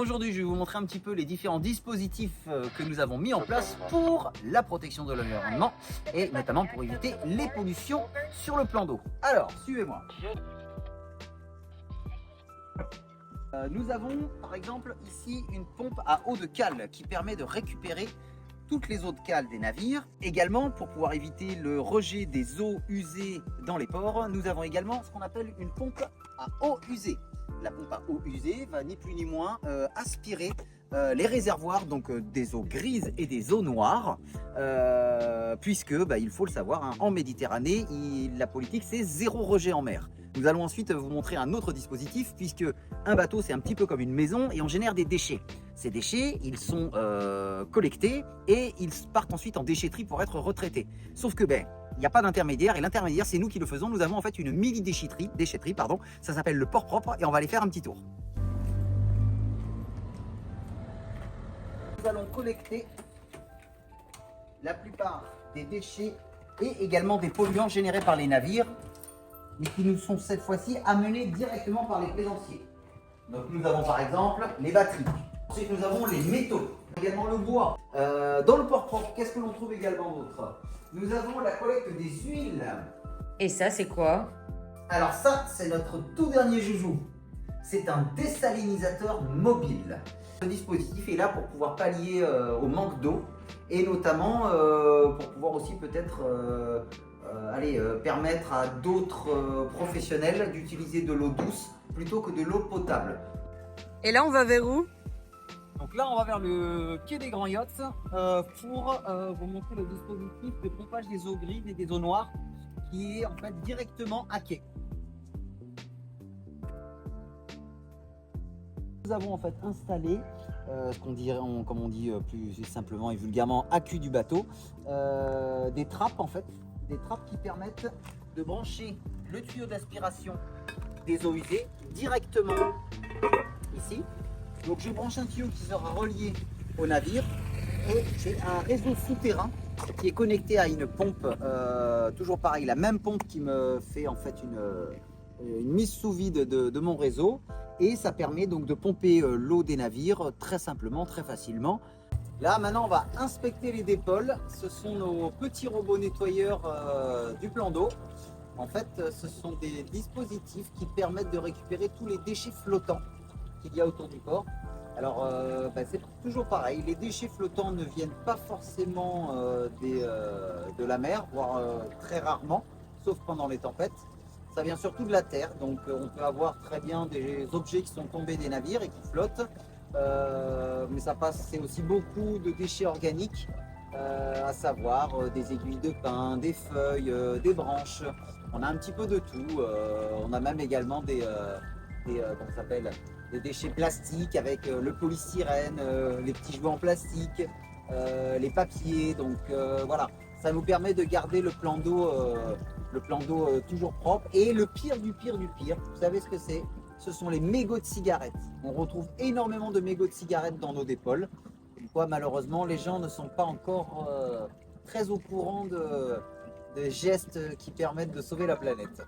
Aujourd'hui, je vais vous montrer un petit peu les différents dispositifs que nous avons mis en place pour la protection de l'environnement et notamment pour éviter les pollutions sur le plan d'eau. Alors, suivez-moi. Nous avons par exemple ici une pompe à eau de cale qui permet de récupérer toutes les eaux de cale des navires. Également, pour pouvoir éviter le rejet des eaux usées dans les ports, nous avons également ce qu'on appelle une pompe à eau usée. La pompe à eau usée va ni plus ni moins aspirer les réservoirs donc des eaux grises et des eaux noires, puisque il faut le savoir, hein, en Méditerranée, la politique c'est zéro rejet en mer. Nous allons ensuite vous montrer un autre dispositif, puisque un bateau c'est un petit peu comme une maison et on génère des déchets. Ces déchets, ils sont collectés et ils partent ensuite en déchetterie pour être retraités. Sauf que il n'y a pas d'intermédiaire et l'intermédiaire c'est nous qui le faisons. Nous avons en fait une mini déchetterie, ça s'appelle le port propre et on va aller faire un petit tour. Nous allons collecter la plupart des déchets et également des polluants générés par les navires, mais qui nous sont cette fois-ci amenés directement par les plaisanciers. Donc nous avons par exemple les batteries, ensuite nous avons les métaux, également le bois. Dans le port propre, qu'est-ce que l'on trouve également d'autre? Nous avons la collecte des huiles. Et ça, c'est quoi? Alors ça, c'est notre tout dernier joujou. C'est un dessalinisateur mobile. Ce dispositif est là pour pouvoir pallier au manque d'eau et notamment pour pouvoir aussi peut-être permettre à d'autres professionnels d'utiliser de l'eau douce plutôt que de l'eau potable. Et là, on va vers où? Donc là, on va vers le quai des Grands Yachts pour vous montrer le dispositif de pompage des eaux grises et des eaux noires qui est en fait directement à quai. Nous avons en fait installé ce qu'on dirait, comme on dit plus simplement et vulgairement, accu du bateau, des trappes en fait, des trappes qui permettent de brancher le tuyau d'aspiration des eaux usées directement ici. Donc je branche un tuyau qui sera relié au navire et j'ai un réseau souterrain qui est connecté à une pompe, toujours pareil, la même pompe qui me fait en fait une mise sous vide de mon réseau, et ça permet donc de pomper l'eau des navires très simplement, très facilement. Là maintenant on va inspecter les dépôles. Ce sont nos petits robots nettoyeurs du plan d'eau. En fait ce sont des dispositifs qui permettent de récupérer tous les déchets flottants qu'il y a autour du port. Alors c'est toujours pareil, les déchets flottants ne viennent pas forcément de la mer, voire très rarement, sauf pendant les tempêtes. Ça vient surtout de la terre, donc on peut avoir très bien des objets qui sont tombés des navires et qui flottent, mais c'est aussi beaucoup de déchets organiques, à savoir des aiguilles de pin, des feuilles, des branches. On a un petit peu de tout. On a même également des déchets plastiques avec le polystyrène, les petits jouets en plastique, les papiers. Donc voilà, ça nous permet de garder le plan d'eau toujours propre. Et le pire du pire du pire, vous savez ce que c'est? Ce sont les mégots de cigarettes. On retrouve énormément de mégots de cigarettes dans nos dépôles. Pourquoi malheureusement les gens ne sont pas encore très au courant de gestes qui permettent de sauver la planète.